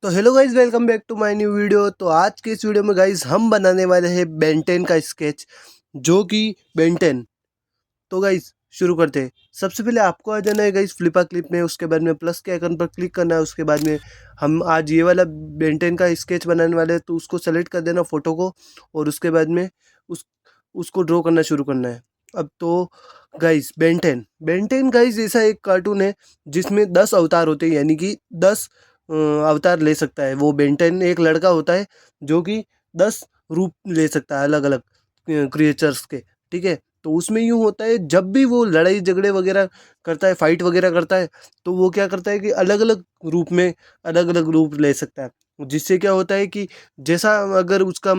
तो hello guys, welcome back to my new video. तो आज के इस वीडियो में गाइज हम बनाने वाले हैं बेंटेन का स्केच, जो कि बेंटेन। तो गाइज शुरू करते हैं। सबसे पहले आपको आ जाना है गाइज फ्लिपा क्लिप में, उसके बाद में प्लस के आइकन पर क्लिक करना है। उसके बाद में हम आज ये वाला बेंटेन का स्केच बनाने वाले हैं, तो उसको सेलेक्ट कर देना फोटो को, और उसके बाद में उस उसको ड्रॉ करना शुरू करना है। अब तो गाइज बेंटेन बेंटेन गाइज ऐसा एक कार्टून है जिसमें 10 अवतार होते हैं, यानी कि 10 अवतार ले सकता है। वो बेंटेन एक लड़का होता है जो कि 10 रूप ले सकता है, अलग अलग क्रिएचर्स के। ठीक है, तो उसमें यूँ होता है, जब भी वो लड़ाई झगड़े वगैरह करता है, फाइट वगैरह करता है, तो वो क्या करता है कि अलग अलग रूप में अलग अलग रूप ले सकता है। जिससे क्या होता है कि जैसा अगर उसका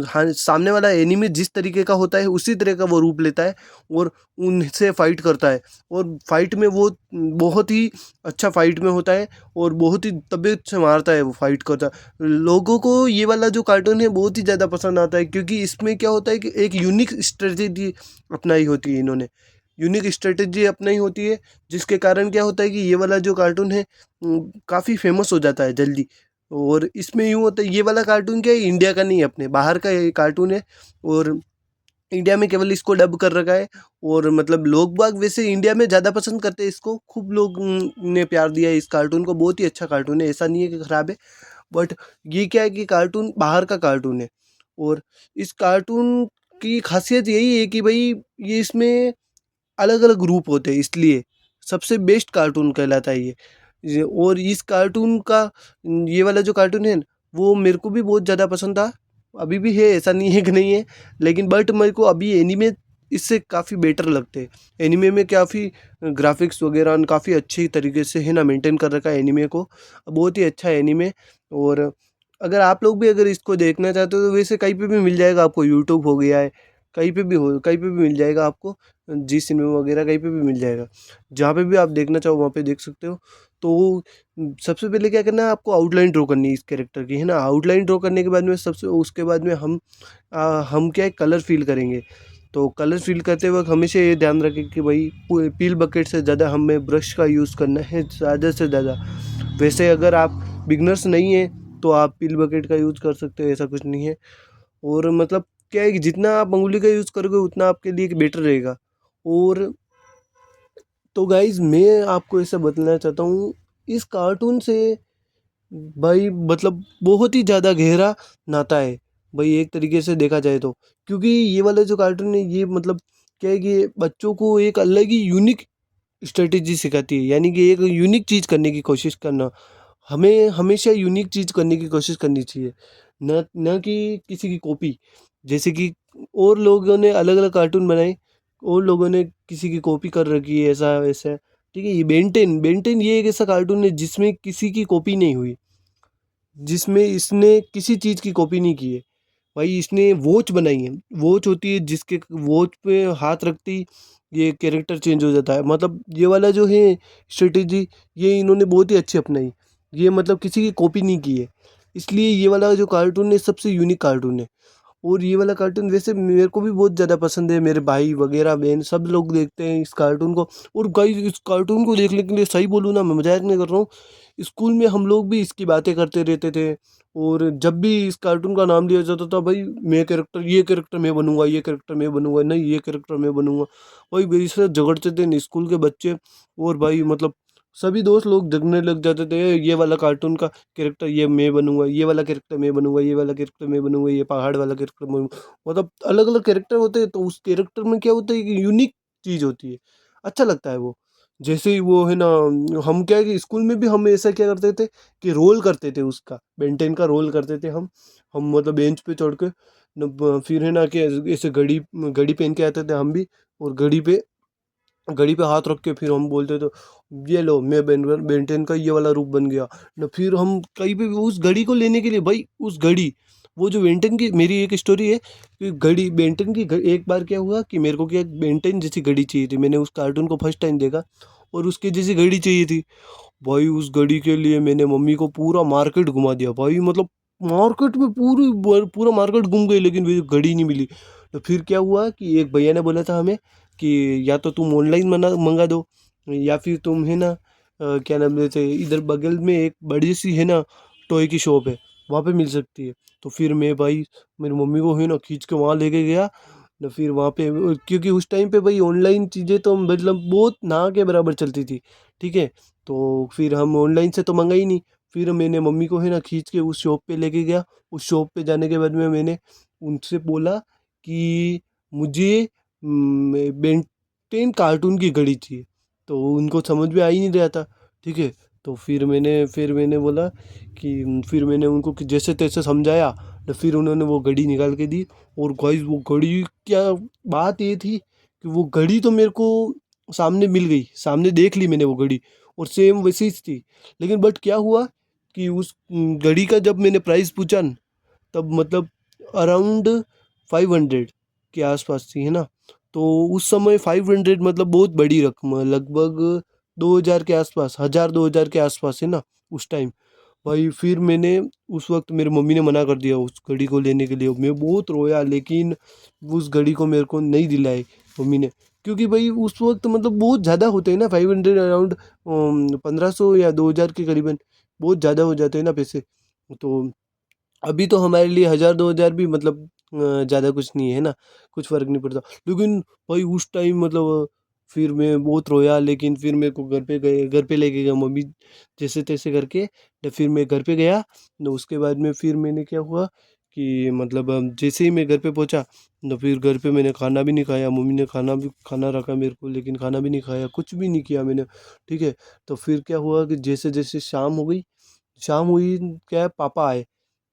हाँ, सामने वाला एनिमी जिस तरीके का होता है उसी तरह का वो रूप लेता है और उनसे फाइट करता है। और फाइट में वो बहुत ही अच्छा फाइट में होता है और बहुत ही तबीयत से मारता है, वो फाइट करता है। लोगों को ये वाला जो कार्टून है बहुत ही ज़्यादा पसंद आता है, क्योंकि इसमें क्या होता है कि एक यूनिक स्ट्रेटेजी अपनाई होती है इन्होंने। यूनिक स्ट्रेटेजी अपनाई होती है, जिसके कारण क्या होता है कि ये वाला जो कार्टून है काफ़ी फेमस हो जाता है जल्दी। और इसमें यूँ होता है, ये वाला कार्टून क्या है, इंडिया का नहीं है, अपने बाहर का ये कार्टून है। और इंडिया में केवल इसको डब कर रखा है। और मतलब लोग बाग वैसे इंडिया में ज़्यादा पसंद करते हैं इसको, खूब लोग ने प्यार दिया है इस कार्टून को। बहुत ही अच्छा कार्टून है, ऐसा नहीं है कि ख़राब है। बट ये क्या है कि कार्टून बाहर का कार्टून है, और इस कार्टून की खासियत यही है कि भाई ये इसमें अलग अलग रूप होते हैं, इसलिए सबसे बेस्ट कार्टून कहलाता है और इस कार्टून का ये वाला जो कार्टून है वो मेरे को भी बहुत ज़्यादा पसंद था। अभी भी है, ऐसा नहीं है कि नहीं है, लेकिन बट मेरे को अभी एनीमे इससे काफ़ी बेटर लगते हैं। एनीमे में काफ़ी ग्राफिक्स वगैरह काफ़ी अच्छी तरीके से है ना मेंटेन कर रखा है एनीमे को। बहुत ही अच्छा है एनीमे। और अगर आप लोग भी अगर इसको देखना चाहते हो तो वैसे कहीं पे भी मिल जाएगा आपको, यूट्यूब हो गया है, कहीं पे भी हो, कहीं पे भी मिल जाएगा आपको। जी सिनेमा वगैरह कहीं पे भी मिल जाएगा, जहाँ पे भी आप देखना चाहो वहाँ पे देख सकते हो। तो सबसे पहले क्या करना है, आपको आउटलाइन ड्रॉ करनी है इस कैरेक्टर की, है ना। आउटलाइन ड्रॉ करने के बाद में सबसे उसके बाद में हम क्या है, कलर फिल करेंगे। तो कलर फिल करते वक्त हमेशा ये ध्यान रखें कि भाई पील बकेट से ज़्यादा हमें ब्रश का यूज़ करना है, ज़्यादा से ज़्यादा। वैसे अगर आप बिगनर्स नहीं हैं तो आप पील बकेट का यूज़ कर सकते हो, ऐसा कुछ नहीं है। और मतलब क्या है कि जितना आप अंगुली का यूज़ करोगे उतना आपके लिए बेटर रहेगा। और तो गाइज़ मैं आपको ऐसा बताना चाहता हूँ, इस कार्टून से भाई मतलब बहुत ही ज़्यादा गहरा नाता है भाई, एक तरीके से देखा जाए तो। क्योंकि ये वाला जो कार्टून है ये मतलब क्या है कि बच्चों को एक अलग ही यूनिक स्ट्रेटेजी सिखाती है, यानी कि एक यूनिक चीज़ करने की कोशिश करना। हमें हमेशा यूनिक चीज़ करने की कोशिश करनी चाहिए, न न कि किसी की कॉपी। जैसे कि और लोगों ने अलग अलग कार्टून बनाए, और लोगों ने किसी की कॉपी कर रखी है, ऐसा वैसा। ठीक है, ये बेंटेन बेंटेन ये एक ऐसा कार्टून है जिसमें किसी की कॉपी नहीं हुई, जिसमें इसने किसी चीज़ की कॉपी नहीं की है। भाई इसने वॉच बनाई है, वॉच होती है जिसके वॉच पे हाथ रखते ही ये कैरेक्टर चेंज हो जाता है। मतलब ये वाला जो है स्ट्रेटेजी, ये इन्होंने बहुत ही अच्छी अपनाई। ये मतलब किसी की कॉपी नहीं की है, इसलिए ये वाला जो कार्टून है सबसे यूनिक कार्टून है। और ये वाला कार्टून वैसे मेरे को भी बहुत ज़्यादा पसंद है, मेरे भाई वगैरह बहन सब लोग देखते हैं इस कार्टून को। और गाइस इस कार्टून को देखने के लिए, सही बोलूँ ना, मैं मजाक नहीं कर रहा हूँ, स्कूल में हम लोग भी इसकी बातें करते रहते थे। और जब भी इस कार्टून का नाम लिया जाता था, भाई मैं कैरेक्टर, ये कैरेक्टर मैं बनूंगा, ये कैरेक्टर मैं बनूंगा, नहीं ये कैरेक्टर मैं बनूंगा। भाई मेरे से झगड़ते थे स्कूल के बच्चे। और भाई मतलब सभी दोस्त लोग जगने लग जाते थे, ये वाला कार्टून का कैरेक्टर ये मैं बनूंगा, ये वाला कैरेक्टर मैं बनूंगा, ये वाला कैरेक्टर मैं बनूंगा, ये पहाड़ वाला कैरेक्टर मैं मतलब अलग अलग कैरेक्टर होते हैं, तो उस कैरेक्टर में क्या होता है कि यूनिक चीज़ होती है, अच्छा लगता है वो। जैसे ही वो है ना, हम क्या है कि स्कूल में भी हम ऐसा क्या करते थे कि रोल करते थे, उसका बेंटेन का रोल करते थे हम मतलब बेंच पे चढ़ के फिर है ना कि ऐसे घड़ी घड़ी पहन के आते थे हम भी। और घड़ी पे हाथ रख के फिर हम बोलते थे, ये लो मैं बेंटेन का ये वाला रूप बन गया ना। फिर हम कहीं पे भी उस घड़ी को लेने के लिए, भाई उस घड़ी, वो जो बेंटेन की, मेरी एक स्टोरी है कि घड़ी बेंटेन की एक बार क्या हुआ कि मेरे को क्या बेंटेन जैसी घड़ी चाहिए थी। मैंने उस कार्टून को फर्स्ट टाइम देखा और उसकी जैसी घड़ी चाहिए थी। भाई उस घड़ी के लिए मैंने मम्मी को पूरा मार्केट घुमा दिया भाई, मतलब मार्केट में पूरा मार्केट घूम गए, लेकिन वो घड़ी नहीं मिली। तो फिर क्या हुआ कि एक भैया ने बोला था हमें कि या तो तुम ऑनलाइन मंगा दो, या फिर तुम है ना क्या नाम लेते हैं, इधर बगल में एक बड़ी सी है ना टॉय की शॉप है, वहाँ पे मिल सकती है। तो फिर मैं भाई मेरी मम्मी को है ना खींच के वहाँ लेके गया ना। फिर वहाँ पे क्योंकि उस टाइम पे भाई ऑनलाइन चीज़ें तो मतलब बहुत ना के बराबर चलती थी, ठीक है। तो फिर हम ऑनलाइन से तो मंगाई नहीं। फिर मैंने मम्मी को है ना खींच के उस शॉप पे लेके गया। उस शॉप पे जाने के बाद में मैंने उनसे बोला कि मुझे बेन 10 कार्टून की घड़ी चाहिए। तो उनको समझ में आ ही नहीं रहा था, ठीक है। तो फिर मैंने बोला कि फिर मैंने उनको कि जैसे तैसे समझाया। तो फिर उन्होंने वो घड़ी निकाल के दी। और गाइस वो घड़ी, क्या बात ये थी कि वो घड़ी तो मेरे को सामने मिल गई, सामने देख ली मैंने वो घड़ी, और सेम वैसी ही थी। लेकिन बट क्या हुआ कि उस घड़ी का जब मैंने प्राइस पूछा न, तब मतलब अराउंड 500 के आसपास थी, है ना। तो उस समय 500 मतलब बहुत बड़ी रकम है, लगभग 2000 के आसपास, 1000 2000 के आसपास, है ना, उस टाइम। भाई फिर मैंने उस वक्त मेरी मम्मी ने मना कर दिया उस घड़ी को लेने के लिए। मैं बहुत रोया, लेकिन उस घड़ी को मेरे को नहीं दिलाई मम्मी ने। क्योंकि भाई उस वक्त मतलब बहुत ज़्यादा होते हैं ना, 500 अराउंड 1500 या 2000 के करीबन, बहुत ज़्यादा हो जाते हैं ना पैसे। तो अभी तो हमारे लिए 1000 2000 भी मतलब ज़्यादा कुछ नहीं है ना, कुछ फ़र्क नहीं पड़ता। लेकिन भाई उस टाइम मतलब फिर मैं बहुत रोया। लेकिन फिर मेरे को घर पे लेके गया मम्मी जैसे तैसे करके। तो फिर मैं घर पे गया। तो उसके बाद में फिर मैंने क्या हुआ कि मतलब जैसे ही मैं घर पे पहुंचा, तो फिर घर पे मैंने खाना भी नहीं खाया। मम्मी ने खाना रखा मेरे को, लेकिन खाना भी नहीं खाया, कुछ भी नहीं किया मैंने, ठीक है। तो फिर क्या हुआ कि जैसे जैसे शाम हो गई, शाम हुई, क्या है, पापा आए।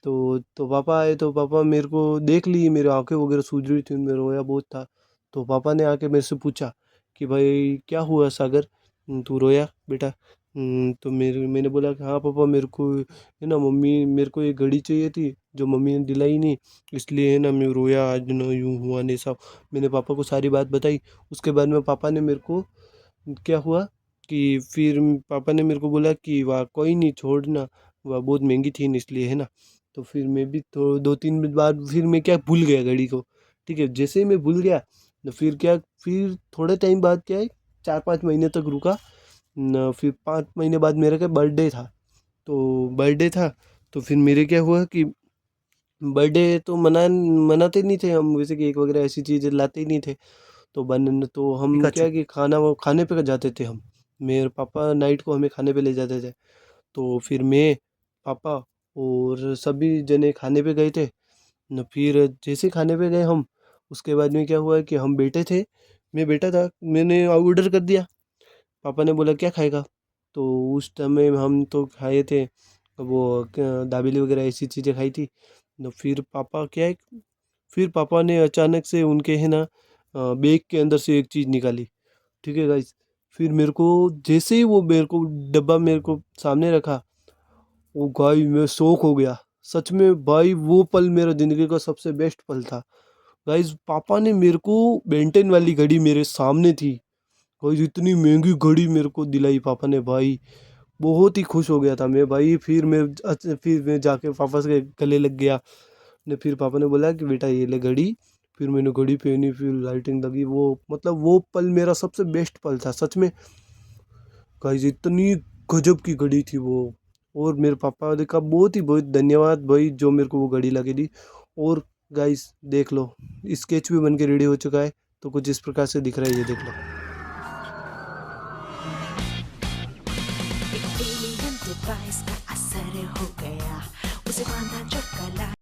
तो पापा आए तो पापा मेरे को देख लिए, मेरी आंखें वगैरह सूज रही थी, मैं रोया बहुत था। तो पापा ने आके मेरे से पूछा कि भाई क्या हुआ सागर, तू रोया बेटा। तो मैंने बोला कि हाँ पापा, मेरे को है ना, मम्मी मेरे को एक घड़ी चाहिए थी जो मम्मी ने दिलाई नहीं, इसलिए है ना मैं रोया आज, ना यूँ हुआ नहीं सब। मैंने पापा को सारी बात बताई। उसके बाद में पापा ने मेरे को क्या हुआ कि फिर पापा ने मेरे को बोला कि वाह कोई नहीं, छोड़ना, वह बहुत महंगी थी न, इसलिए, है ना। तो फिर मैं भी तो 2 3 दिन बाद फिर मैं क्या भूल गया घड़ी को, ठीक है। जैसे ही मैं भूल गया, तो फिर क्या, फिर थोड़े टाइम बाद क्या है, 4 5 महीने तक रुका न। फिर 5 महीने बाद मेरा क्या बर्थडे था। तो बर्थडे था, तो फिर मेरे क्या हुआ कि बर्थडे तो मनाते नहीं थे हम, वैसे केक वगैरह ऐसी चीज़ें लाते ही नहीं थे। तो हम क्या कि खाना वो खाने पे जाते थे हम। मेरे पापा नाइट को हमें खाने पे ले जाते थे। तो फिर मैं, पापा और सभी जने खाने पे गए थे न। फिर जैसे खाने पे गए हम, उसके बाद में क्या हुआ कि हम बैठे थे, मैं बैठा था, मैंने ऑर्डर कर दिया। पापा ने बोला क्या खाएगा। तो उस समय हम तो खाए थे वो दाबेली वगैरह ऐसी चीज़ें खाई थी। तो फिर पापा क्या है, फिर पापा ने अचानक से उनके है ना बैग के अंदर से एक चीज़ निकाली, ठीक है गाइस। फिर मेरे को जैसे ही वो मेरे को डब्बा मेरे को सामने रखा, वो गाइस मैं शौक हो गया। सच में भाई वो पल मेरा ज़िंदगी का सबसे बेस्ट पल था। गाइस पापा ने मेरे को बेंटेन वाली घड़ी मेरे सामने थी, गाइस इतनी महंगी घड़ी मेरे को दिलाई पापा ने भाई। बहुत ही खुश हो गया था मैं भाई। फिर मैं जाके पापा से गले लग गया ने। फिर पापा ने बोला कि बेटा ये ले घड़ी। फिर मैंने घड़ी पहनी, फिर लाइटिंग लगी, वो मतलब वो पल मेरा सबसे बेस्ट पल था सच में। गाइस इतनी गजब की घड़ी थी वो। और मेरे पापा ने का बहुत ही बहुत धन्यवाद भाई, जो मेरे को वो घड़ी ला के दी। और गाइस देख लो, स्केच भी बन के रेडी हो चुका है। तो कुछ इस प्रकार से दिख रहा है, ये देख लो। एक एलियन डिवाइस का असर हो गया, उसे बांधा जो कला